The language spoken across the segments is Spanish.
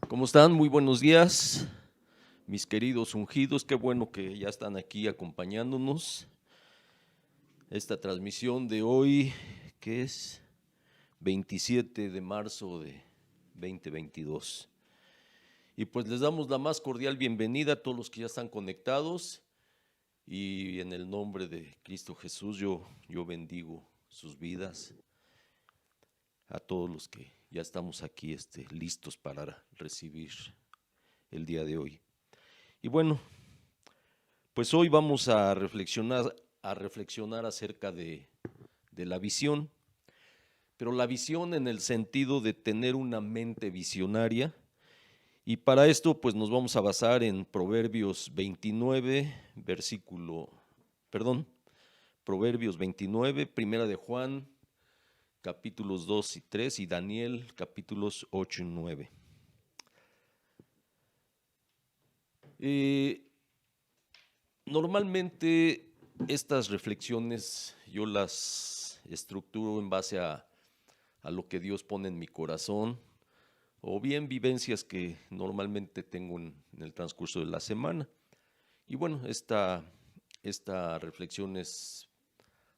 ¿Cómo están? Muy buenos días, mis queridos ungidos. Qué bueno que ya están aquí acompañándonos. Esta transmisión de hoy, que es 27 de marzo de 2022. Y pues les damos la más cordial bienvenida a todos los que ya están conectados. Y en el nombre de Cristo Jesús yo bendigo sus vidas. A todos los que ya estamos aquí listos para recibir el día de hoy. Y bueno, pues hoy vamos a reflexionar acerca de la visión, pero la visión en el sentido de tener una mente visionaria. Y para esto, pues nos vamos a basar en Proverbios 29, Proverbios 29, Primera de Juan, capítulos 2 y 3, y Daniel, capítulos 8 y 9. Normalmente estas reflexiones yo las estructuro en base a lo que Dios pone en mi corazón o bien vivencias que normalmente tengo en el transcurso de la semana. Y bueno, esta reflexión es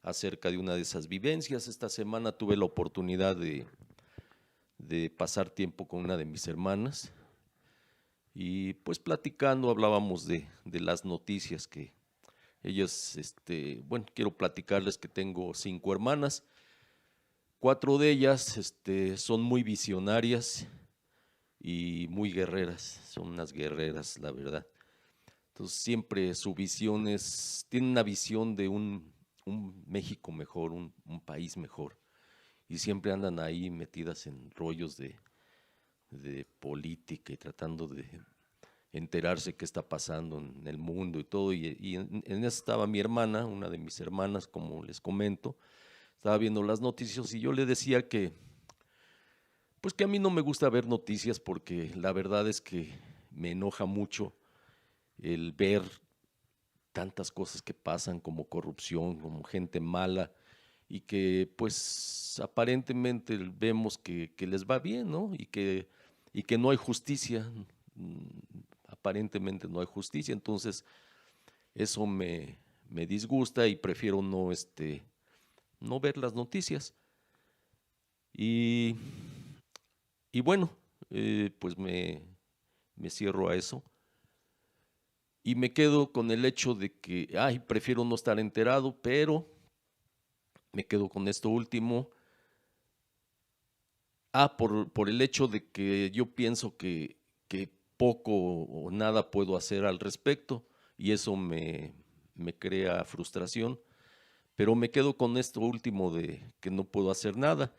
acerca de una de esas vivencias. Esta semana tuve la oportunidad de pasar tiempo con una de mis hermanas y pues platicando hablábamos de las noticias que ellas, bueno, quiero platicarles que tengo 5 hermanas. 4 de ellas, son muy visionarias y muy guerreras. Son unas guerreras, la verdad. Entonces siempre su visión tienen una visión de un México mejor, un país mejor. Y siempre andan ahí metidas en rollos de política y tratando de enterarse qué está pasando en el mundo y todo. Y en eso estaba mi hermana, una de mis hermanas, como les comento, estaba viendo las noticias y yo le decía pues que a mí no me gusta ver noticias porque la verdad es que me enoja mucho el ver tantas cosas que pasan como corrupción, como gente mala y que pues aparentemente vemos que les va bien, ¿no? Y que no hay justicia, aparentemente no hay justicia, entonces eso me disgusta y prefiero no ver las noticias. Y, y bueno, pues me cierro a eso y me quedo con el hecho de que, ay, prefiero no estar enterado, pero me quedo con esto último. Por el hecho de que yo pienso que poco o nada puedo hacer al respecto y eso me crea frustración, pero me quedo con esto último de que no puedo hacer nada.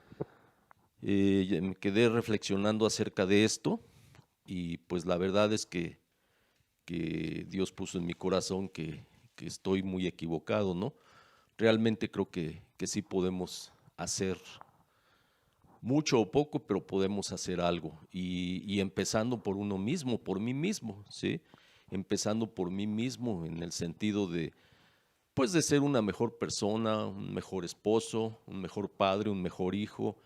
Me quedé reflexionando acerca de esto y pues la verdad es que Dios puso en mi corazón que estoy muy equivocado, ¿no? Realmente creo que sí podemos hacer mucho o poco, pero podemos hacer algo. Y empezando por uno mismo, por mí mismo, ¿sí? Empezando por mí mismo en el sentido pues de ser una mejor persona, un mejor esposo, un mejor padre, un mejor hijo,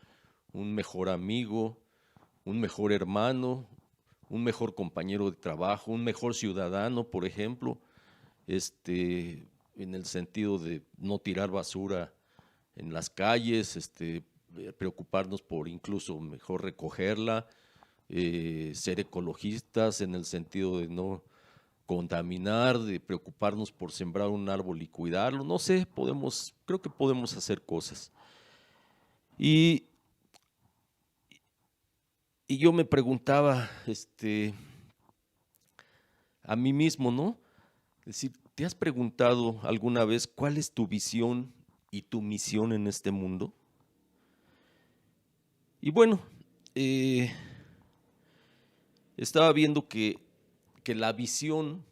un mejor amigo, un mejor hermano, un mejor compañero de trabajo, un mejor ciudadano, por ejemplo, en el sentido de no tirar basura en las calles, preocuparnos por incluso mejor recogerla, ser ecologistas en el sentido de no contaminar, de preocuparnos por sembrar un árbol y cuidarlo, no sé, creo que podemos hacer cosas. Y, y yo me preguntaba, a mí mismo, ¿no? Es decir, ¿te has preguntado alguna vez cuál es tu visión y tu misión en este mundo? Y bueno, eh, estaba viendo que la visión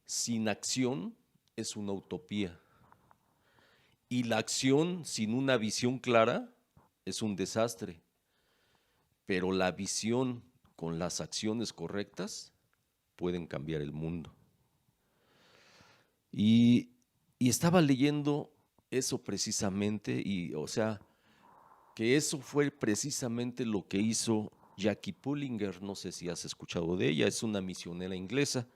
sin acción es una utopía. Y la acción sin una visión clara es un desastre. Pero la visión con las acciones correctas pueden cambiar el mundo. Y, y estaba leyendo eso precisamente, y o sea, que eso fue precisamente lo que hizo Jackie Pullinger, no sé si has escuchado de ella, es una misionera inglesa.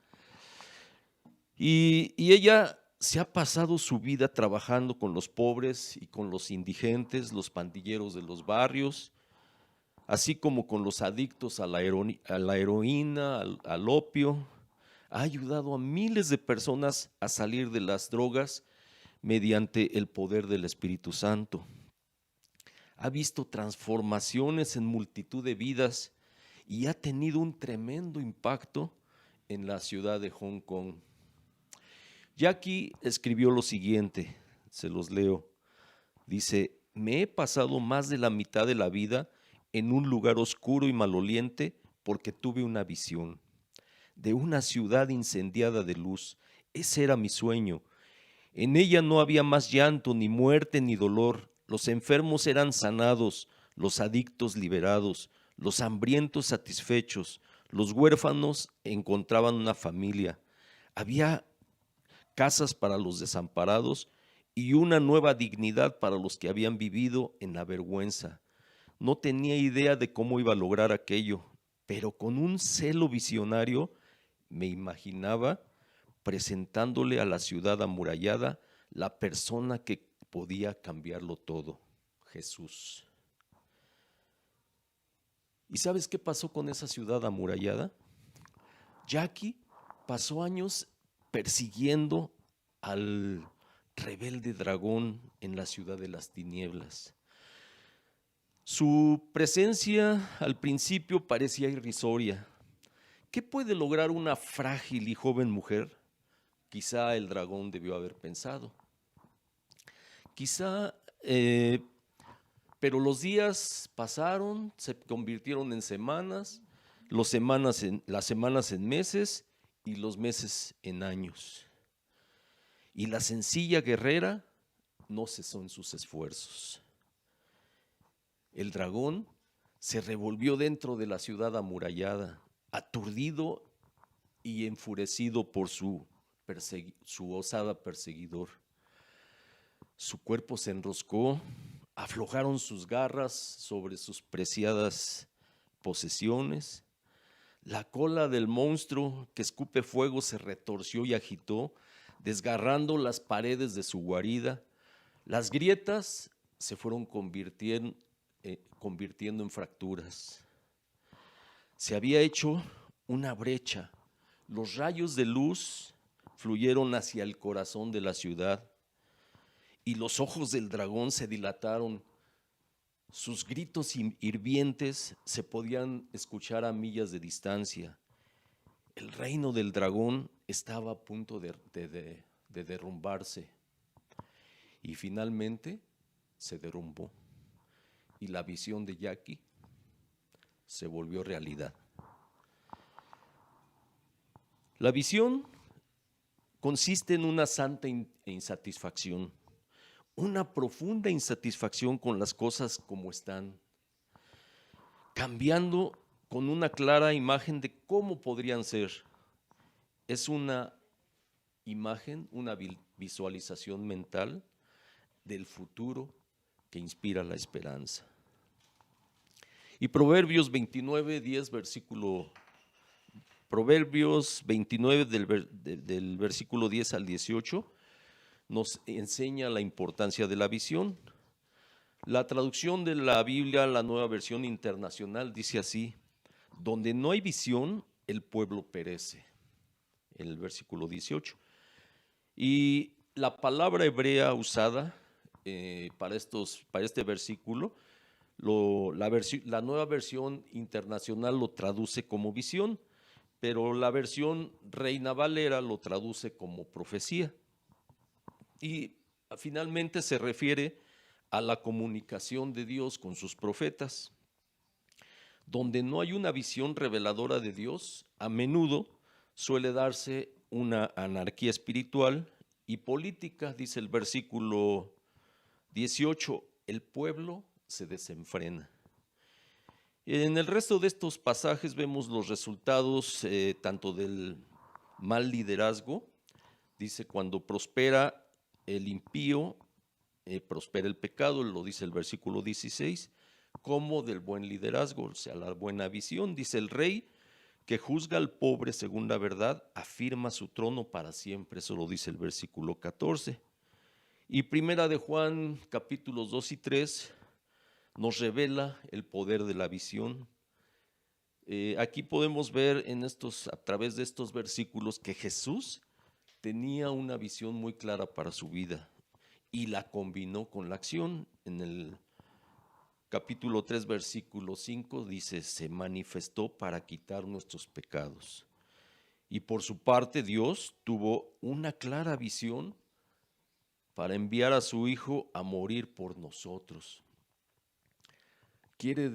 Y ella se ha pasado su vida trabajando con los pobres y con los indigentes, los pandilleros de los barrios, así como con los adictos a la heroína, al opio. Ha ayudado a miles de personas a salir de las drogas mediante el poder del Espíritu Santo. Ha visto transformaciones en multitud de vidas y ha tenido un tremendo impacto en la ciudad de Hong Kong. Jackie escribió lo siguiente, se los leo. Dice: me he pasado más de la mitad de la vida en un lugar oscuro y maloliente porque tuve una visión de una ciudad incendiada de luz. Ese era mi sueño. En ella no había más llanto, ni muerte, ni dolor. Los enfermos eran sanados, los adictos liberados, los hambrientos satisfechos, los huérfanos encontraban una familia. Había casas para los desamparados y una nueva dignidad para los que habían vivido en la vergüenza. No tenía idea de cómo iba a lograr aquello, pero con un celo visionario me imaginaba presentándole a la ciudad amurallada la persona que podía cambiarlo todo, Jesús. ¿Y sabes qué pasó con esa ciudad amurallada? Jackie pasó años persiguiendo al rebelde dragón en la ciudad de las tinieblas. Su presencia al principio parecía irrisoria. ¿Qué puede lograr una frágil y joven mujer? Quizá el dragón debió haber pensado. Quizá, pero los días pasaron, se convirtieron en semanas, las semanas en meses y los meses en años. Y la sencilla guerrera no cesó en sus esfuerzos. El dragón se revolvió dentro de la ciudad amurallada, aturdido y enfurecido por su osada perseguidor. Su cuerpo se enroscó, aflojaron sus garras sobre sus preciadas posesiones. La cola del monstruo que escupe fuego se retorció y agitó, desgarrando las paredes de su guarida. Las grietas se fueron convirtiendo en fracturas. Se había hecho una brecha. Los rayos de luz fluyeron hacia el corazón de la ciudad y los ojos del dragón se dilataron. Sus gritos hirvientes se podían escuchar a millas de distancia. El reino del dragón estaba a punto de derrumbarse y finalmente se derrumbó y la visión de Jackie se volvió realidad. La visión consiste en una santa insatisfacción, una profunda insatisfacción con las cosas como están, cambiando con una clara imagen de cómo podrían ser. Es una imagen, una visualización mental del futuro que inspira la esperanza. Y Proverbios 29, 10, Proverbios 29 del versículo 10 al 18 nos enseña la importancia de la visión. La traducción de la Biblia, la Nueva Versión Internacional, dice así: donde no hay visión, el pueblo perece, en el versículo 18. Y la palabra hebrea usada para este versículo, la Nueva Versión Internacional lo traduce como visión, pero la versión Reina Valera lo traduce como profecía. Y finalmente se refiere a la comunicación de Dios con sus profetas. Donde no hay una visión reveladora de Dios, a menudo suele darse una anarquía espiritual y política, dice el versículo 18, el pueblo se desenfrena. En el resto de estos pasajes vemos los resultados tanto del mal liderazgo, dice cuando prospera el impío, prospera el pecado, lo dice el versículo 16, como del buen liderazgo, o sea, la buena visión. Dice: el rey que juzga al pobre según la verdad, afirma su trono para siempre. Eso lo dice el versículo 14. Y primera de Juan, capítulos 2 y 3, nos revela el poder de la visión. Aquí podemos ver a través de estos versículos que Jesús tenía una visión muy clara para su vida y la combinó con la acción. En el capítulo 3, versículo 5 dice: se manifestó para quitar nuestros pecados. Y por su parte Dios tuvo una clara visión para enviar a su Hijo a morir por nosotros. Quiere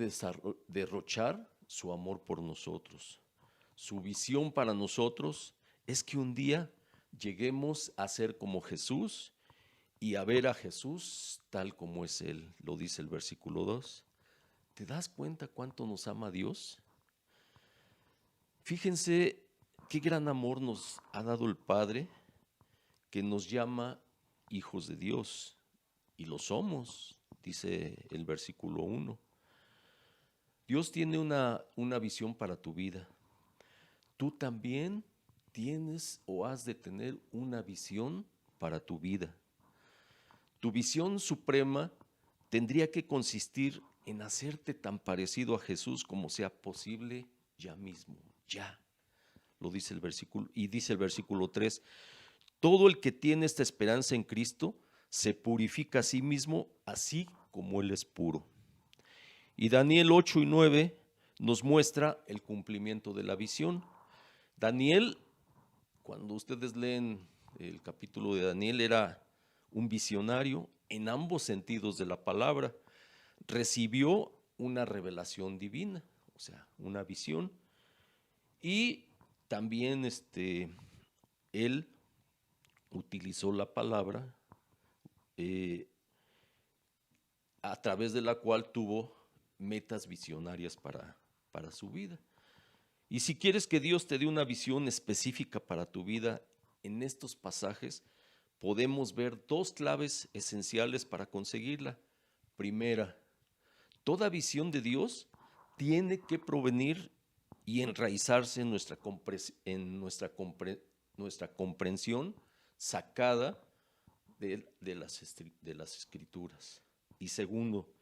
derrochar su amor por nosotros. Su visión para nosotros es que un día lleguemos a ser como Jesús y a ver a Jesús tal como es Él. Lo dice el versículo 2. ¿Te das cuenta cuánto nos ama Dios? Fíjense qué gran amor nos ha dado el Padre, que nos llama hijos de Dios. Y lo somos, dice el versículo 1. Dios tiene una visión para tu vida. Tú también tienes o has de tener una visión para tu vida. Tu visión suprema tendría que consistir en hacerte tan parecido a Jesús como sea posible ya mismo, ya. Lo dice el versículo, y dice el versículo 3, todo el que tiene esta esperanza en Cristo se purifica a sí mismo, así como Él es puro. Y Daniel 8 y 9 nos muestra el cumplimiento de la visión. Daniel, cuando ustedes leen el capítulo de Daniel, era un visionario en ambos sentidos de la palabra. Recibió una revelación divina, o sea, una visión. Y también él utilizó la palabra a través de la cual tuvo metas visionarias para su vida. Y si quieres que Dios te dé una visión específica para tu vida, en estos pasajes podemos ver dos claves esenciales para conseguirla. Primera, toda visión de Dios tiene que provenir y enraizarse en nuestra comprensión sacada de las Escrituras. Y segundo,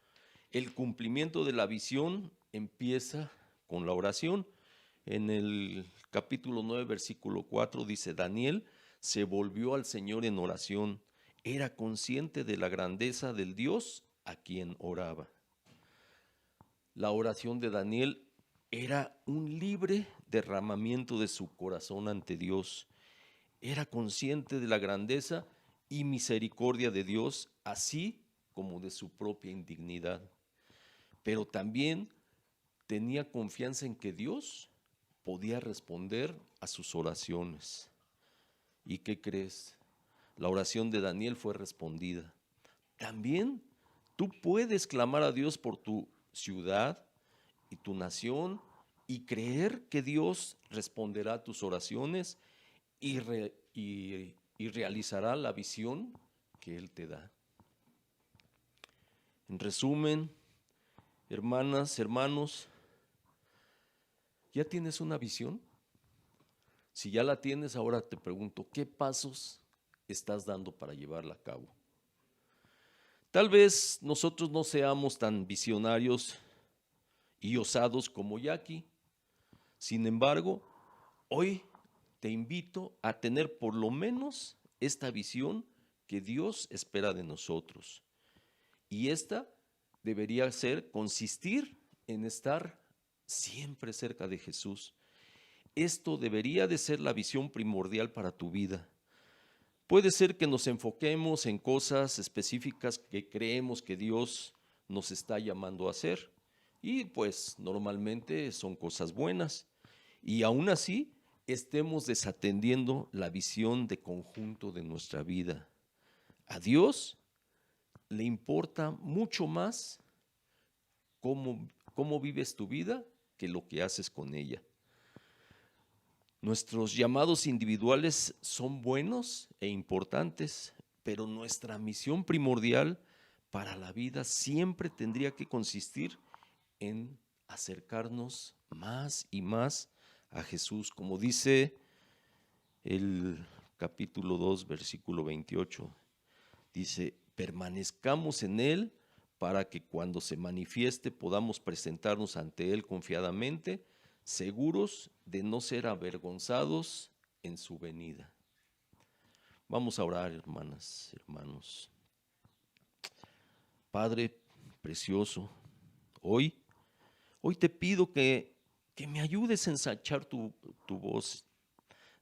el cumplimiento de la visión empieza con la oración. En el capítulo 9, versículo 4 dice: Daniel se volvió al Señor en oración, era consciente de la grandeza del Dios a quien oraba. La oración de Daniel era un libre derramamiento de su corazón ante Dios. Era consciente de la grandeza y misericordia de Dios, así como de su propia indignidad. Pero también tenía confianza en que Dios podía responder a sus oraciones. ¿Y qué crees? La oración de Daniel fue respondida. También tú puedes clamar a Dios por tu ciudad y tu nación y creer que Dios responderá a tus oraciones y realizará la visión que Él te da. En resumen, hermanas, hermanos, ¿ya tienes una visión? Si ya la tienes, ahora te pregunto, ¿qué pasos estás dando para llevarla a cabo? Tal vez nosotros no seamos tan visionarios y osados como Jackie. Sin embargo, hoy te invito a tener por lo menos esta visión que Dios espera de nosotros. Y esta debería consistir en estar siempre cerca de Jesús. Esto debería de ser la visión primordial para tu vida. Puede ser que nos enfoquemos en cosas específicas que creemos que Dios nos está llamando a hacer. Y pues normalmente son cosas buenas. Y aún así estemos desatendiendo la visión de conjunto de nuestra vida. A Dios le importa mucho más cómo vives tu vida que lo que haces con ella. Nuestros llamados individuales son buenos e importantes, pero nuestra misión primordial para la vida siempre tendría que consistir en acercarnos más y más a Jesús. Como dice el capítulo 2, versículo 28, dice, permanezcamos en Él para que cuando se manifieste podamos presentarnos ante Él confiadamente, seguros de no ser avergonzados en su venida. Vamos a orar, hermanas, hermanos. Padre precioso, hoy te pido que me ayudes a ensanchar tu voz.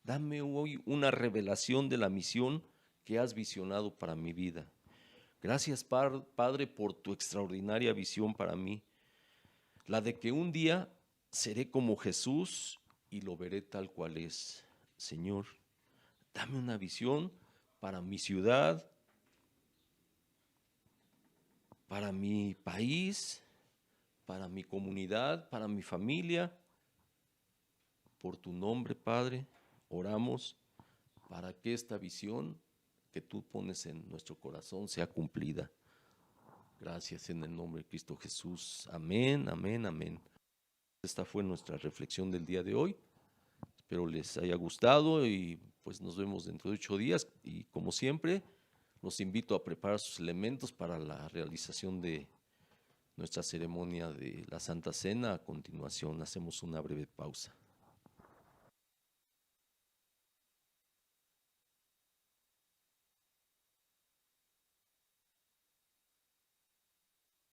Dame hoy una revelación de la misión que has visionado para mi vida. Gracias, Padre, por tu extraordinaria visión para mí, la de que un día seré como Jesús y lo veré tal cual es. Señor, dame una visión para mi ciudad, para mi país, para mi comunidad, para mi familia. Por tu nombre, Padre, oramos para que esta visión que tú pones en nuestro corazón sea cumplida. Gracias en el nombre de Cristo Jesús. Amén, amén, amén. Esta fue nuestra reflexión del día de hoy. Espero les haya gustado y pues nos vemos dentro de 8 días. Y como siempre, los invito a preparar sus elementos para la realización de nuestra ceremonia de la Santa Cena. A continuación, hacemos una breve pausa.